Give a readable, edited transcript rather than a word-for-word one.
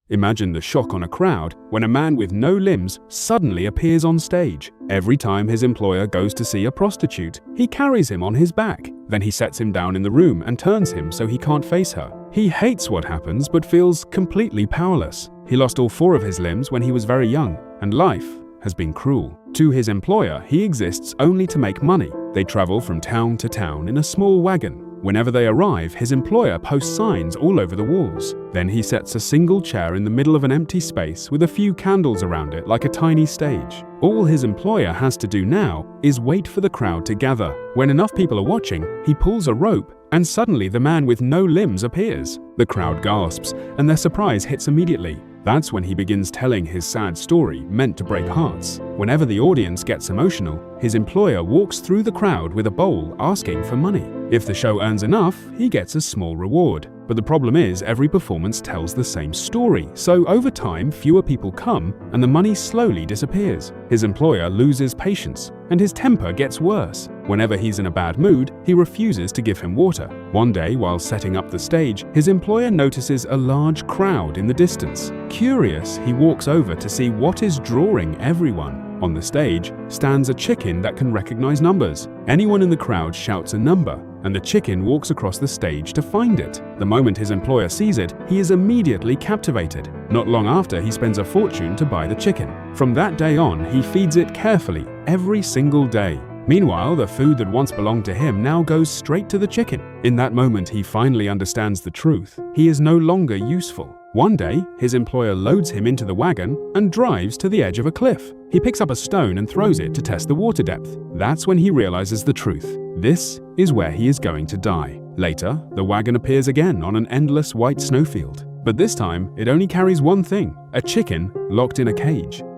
Imagine the shock on a crowd when a man with no limbs suddenly appears on stage. Every time his employer goes to see a prostitute, he carries him on his back. Then he sets him down in the room and turns him so he can't face her. He hates what happens but feels completely powerless. He lost all 4 of his limbs when he was very young, and life has been cruel. To his employer, he exists only to make money. They travel from town to town in a small wagon. Whenever they arrive, his employer posts signs all over the walls. Then he sets a single chair in the middle of an empty space with a few candles around it like a tiny stage. All his employer has to do now is wait for the crowd to gather. When enough people are watching, he pulls a rope and suddenly the man with no limbs appears. The crowd gasps and their surprise hits immediately. That's when he begins telling his sad story meant to break hearts. Whenever the audience gets emotional, his employer walks through the crowd with a bowl asking for money. If the show earns enough, he gets a small reward. But the problem is every performance tells the same story, so over time fewer people come and the money slowly disappears. His employer loses patience and his temper gets worse. Whenever he's in a bad mood, he refuses to give him water. One day, while setting up the stage, his employer notices a large crowd in the distance. Curious, he walks over to see what is drawing everyone. On the stage stands a chicken that can recognize numbers. Anyone in the crowd shouts a number, and the chicken walks across the stage to find it. The moment his employer sees it, he is immediately captivated. Not long after, he spends a fortune to buy the chicken. From that day on, he feeds it carefully every single day. Meanwhile, the food that once belonged to him now goes straight to the chicken. In that moment, he finally understands the truth. He is no longer useful. One day, his employer loads him into the wagon and drives to the edge of a cliff. He picks up a stone and throws it to test the water depth. That's when he realizes the truth. This is where he is going to die. Later, the wagon appears again on an endless white snowfield. But this time, it only carries one thing: a chicken locked in a cage.